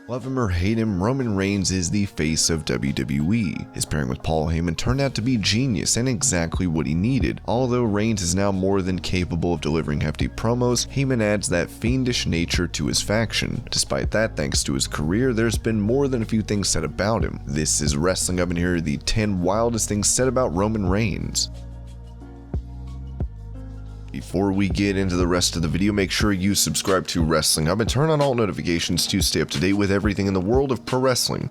Love him or hate him, Roman Reigns is the face of WWE. His pairing with Paul Heyman turned out to be genius and exactly what he needed. Although Reigns is now more than capable of delivering hefty promos, Heyman adds that fiendish nature to his faction. Despite that, thanks to his career, there's been more than a few things said about him. This is Wrestling Up, and here are the 10 wildest things said about Roman Reigns. Before we get into the rest of the video, make sure you subscribe to Wrestling Hub and turn on all notifications to stay up to date with everything in the world of pro wrestling.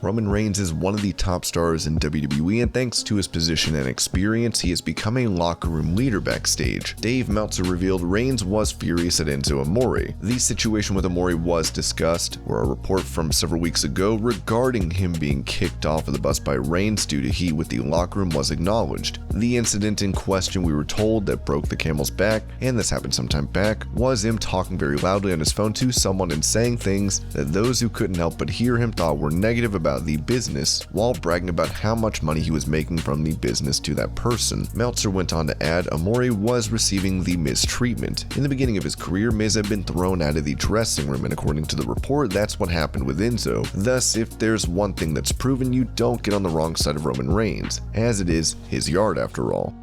Roman Reigns is one of the top stars in WWE, and thanks to his position and experience, he has become a locker room leader backstage. Dave Meltzer revealed Reigns was furious at Enzo Amore. The situation with Amore was discussed, where a report from several weeks ago regarding him being kicked off of the bus by Reigns due to heat with the locker room was acknowledged. The incident in question, we were told, that broke the camel's back, and this happened some time back, was him talking very loudly on his phone to someone and saying things that those who couldn't help but hear him thought were negative about the business, while bragging about how much money he was making from the business to that person. Meltzer went on to add Amore was receiving the mistreatment. In the beginning of his career, Miz had been thrown out of the dressing room, and according to the report, that's what happened with Enzo. Thus, if there's one thing that's proven, you don't get on the wrong side of Roman Reigns, as it is his yard after all.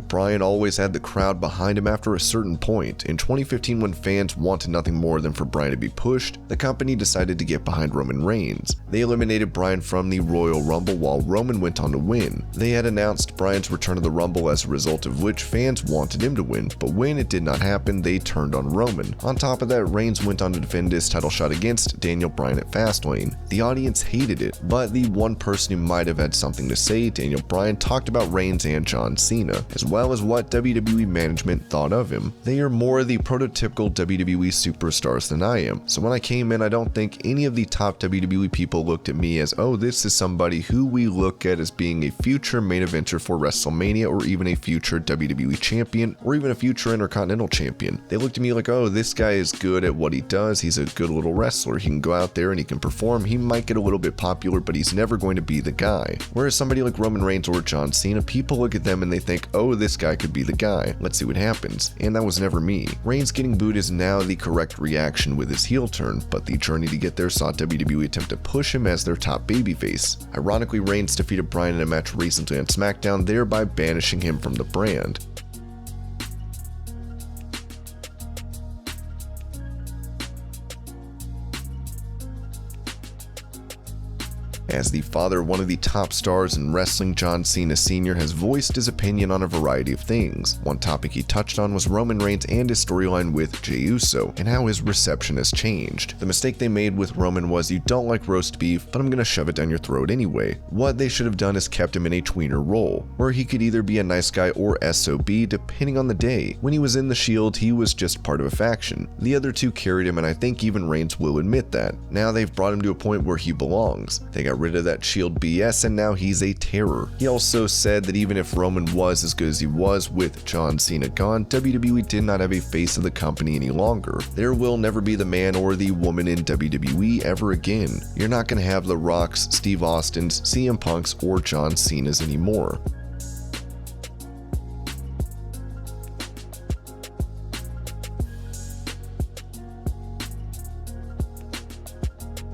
Bryan always had the crowd behind him after a certain point. In 2015, when fans wanted nothing more than for Bryan to be pushed, the company decided to get behind Roman Reigns. They eliminated Bryan from the Royal Rumble while Roman went on to win. They had announced Bryan's return to the Rumble, as a result of which fans wanted him to win, but when it did not happen, they turned on Roman. On top of that, Reigns went on to defend his title shot against Bryan at Fastlane. The audience hated it, but the one person who might have had something to say, Bryan, talked about Reigns and John Cena, as well as what WWE management thought of him. They are more the prototypical WWE superstars than I am, so when I came in, I don't think any of the top WWE people looked at me as, oh, this is somebody who we look at as being a future main eventer for WrestleMania, or even a future WWE champion, or even a future Intercontinental champion. They looked at me like, oh, this guy is good at what he does, he's a good little wrestler, he can go out there and he can perform, he might get a little bit popular, but he's never going to be the guy. Whereas somebody like Roman Reigns or John Cena, people look at them and they think, oh, this guy could be the guy, let's see what happens, and that was never me. Reigns getting booed is now the correct reaction with his heel turn, but the journey to get there saw WWE attempt to push him as their top babyface. Ironically, Reigns defeated Bryan in a match recently on SmackDown, thereby banishing him from the brand. As the father of one of the top stars in wrestling, John Cena Sr. has voiced his opinion on a variety of things. One topic he touched on was Roman Reigns and his storyline with Jey Uso, and how his reception has changed. The mistake they made with Roman was, you don't like roast beef, but I'm gonna shove it down your throat anyway. What they should have done is kept him in a tweener role, where he could either be a nice guy or SOB depending on the day. When he was in the Shield, he was just part of a faction. The other two carried him, and I think even Reigns will admit that. Now they've brought him to a point where he belongs. They got rid of that Shield BS, and now he's a terror. He also said that even if Roman was as good as he was with John Cena gone, WWE did not have a face of the company any longer. There will never be the man or the woman in WWE ever again. You're not going to have The Rock's, Steve Austin's, CM Punk's, or John Cena's anymore.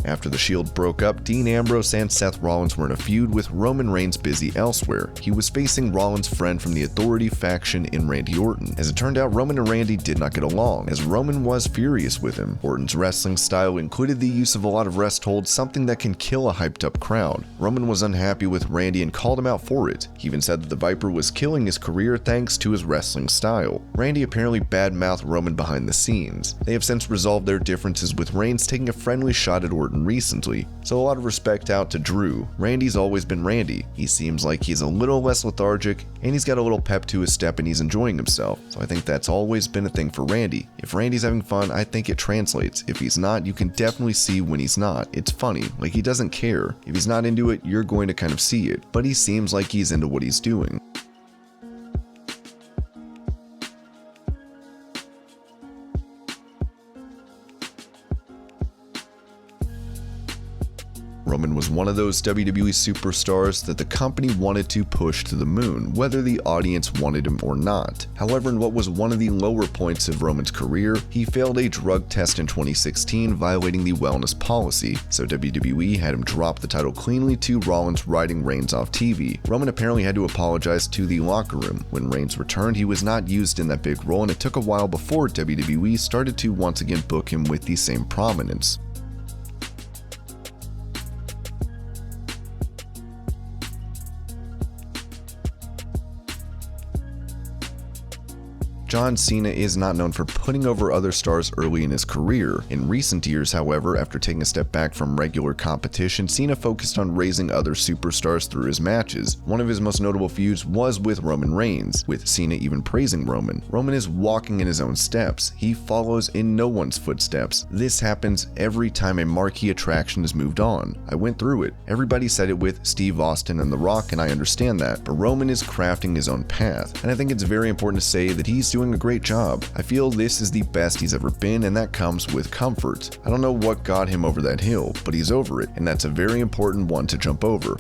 After the Shield broke up, Dean Ambrose and Seth Rollins were in a feud with Roman Reigns busy elsewhere. He was facing Rollins' friend from the Authority faction in Randy Orton. As it turned out, Roman and Randy did not get along, as Roman was furious with him. Orton's wrestling style included the use of a lot of rest holds, something that can kill a hyped up crowd. Roman was unhappy with Randy and called him out for it. He even said that the Viper was killing his career thanks to his wrestling style. Randy apparently badmouthed Roman behind the scenes. They have since resolved their differences, with Reigns taking a friendly shot at Orton recently, so a lot of respect out to Drew. Randy's always been Randy. He seems like he's a little less lethargic, and he's got a little pep to his step, and he's enjoying himself, so I think that's always been a thing for Randy. If Randy's having fun, I think it translates. If he's not, you can definitely see when he's not. It's funny, like he doesn't care. If he's not into it, you're going to kind of see it, but he seems like he's into what he's doing. was one of those WWE superstars that the company wanted to push to the moon, whether the audience wanted him or not. However, in what was one of the lower points of Roman's career, he failed a drug test in 2016, violating the wellness policy, so WWE had him drop the title cleanly to Rollins, writing Reigns off TV. Roman apparently had to apologize to the locker room. When Reigns returned, he was not used in that big role, and it took a while before WWE started to once again book him with the same prominence. John Cena is not known for putting over other stars early in his career. In recent years, however, after taking a step back from regular competition, Cena focused on raising other superstars through his matches. One of his most notable feuds was with Roman Reigns, with Cena even praising Roman. Roman is walking in his own steps. He follows in no one's footsteps. This happens every time a marquee attraction is moved on. I went through it. Everybody said it with Steve Austin and The Rock, and I understand that, but Roman is crafting his own path, and I think it's very important to say that he's doing a great job. I feel this is the best he's ever been, and that comes with comfort. I don't know what got him over that hill, but he's over it, and that's a very important one to jump over.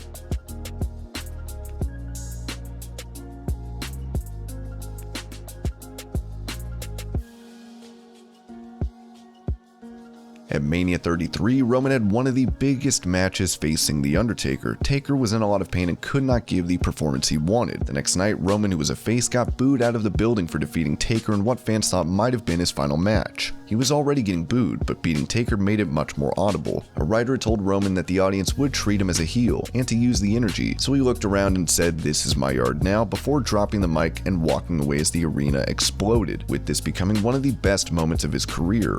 At Mania 33, Roman had one of the biggest matches facing The Undertaker. Taker was in a lot of pain and could not give the performance he wanted. The next night, Roman, who was a face, got booed out of the building for defeating Taker in what fans thought might have been his final match. He was already getting booed, but beating Taker made it much more audible. A writer told Roman that the audience would treat him as a heel and to use the energy, so he looked around and said, "This is my yard now," before dropping the mic and walking away as the arena exploded, with this becoming one of the best moments of his career.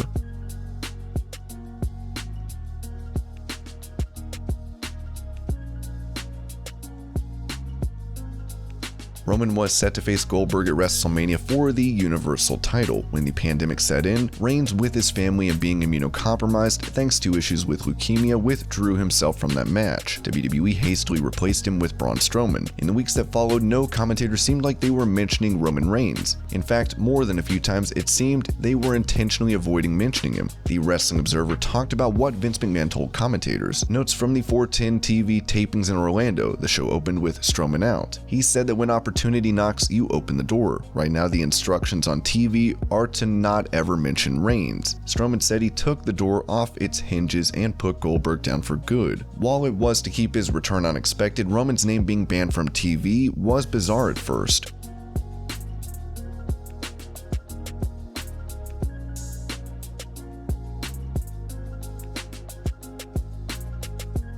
Roman was set to face Goldberg at WrestleMania for the Universal title. When the pandemic set in, Reigns, with his family and being immunocompromised thanks to issues with leukemia, withdrew himself from that match. WWE hastily replaced him with Braun Strowman. In the weeks that followed, no commentator seemed like they were mentioning Roman Reigns. In fact, more than a few times it seemed they were intentionally avoiding mentioning him. The Wrestling Observer talked about what Vince McMahon told commentators. Notes from the 410 TV tapings in Orlando. The show opened with Strowman out. He said that when opportunity knocks, you open the door. Right now, the instructions on TV are to not ever mention Reigns. Strowman said he took the door off its hinges and put Goldberg down for good. While it was to keep his return unexpected, Roman's name being banned from TV was bizarre at first.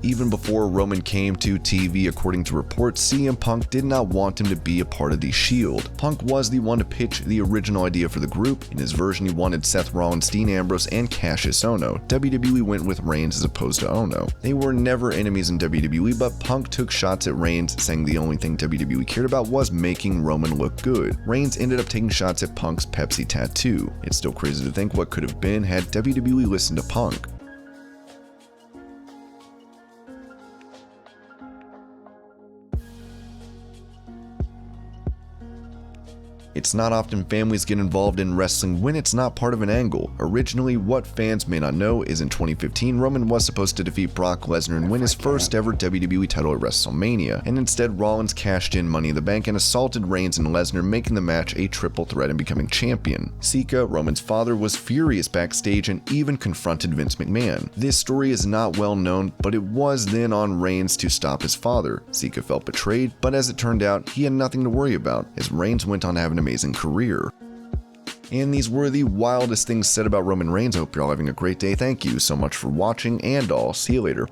Even before Roman came to TV, according to reports, CM Punk did not want him to be a part of the Shield. Punk was the one to pitch the original idea for the group. In his version, he wanted Seth Rollins, Dean Ambrose, and Cassius Ohno. WWE went with Reigns as opposed to Ohno. They were never enemies in WWE, but Punk took shots at Reigns, saying the only thing WWE cared about was making Roman look good. Reigns ended up taking shots at Punk's Pepsi tattoo. It's still crazy to think what could have been had WWE listened to Punk. It's not often families get involved in wrestling when it's not part of an angle. Originally, what fans may not know is in 2015, Roman was supposed to defeat Brock Lesnar and win his first ever WWE title at WrestleMania, and instead Rollins cashed in Money in the Bank and assaulted Reigns and Lesnar, making the match a triple threat and becoming champion. Sika, Roman's father, was furious backstage and even confronted Vince McMahon. This story is not well known, but it was then on Reigns to stop his father. Sika felt betrayed, but as it turned out, he had nothing to worry about, as Reigns went on to have an amazing career. And these were the wildest things said about Roman Reigns. I hope you're all having a great day. Thank you so much for watching, and I'll see you later.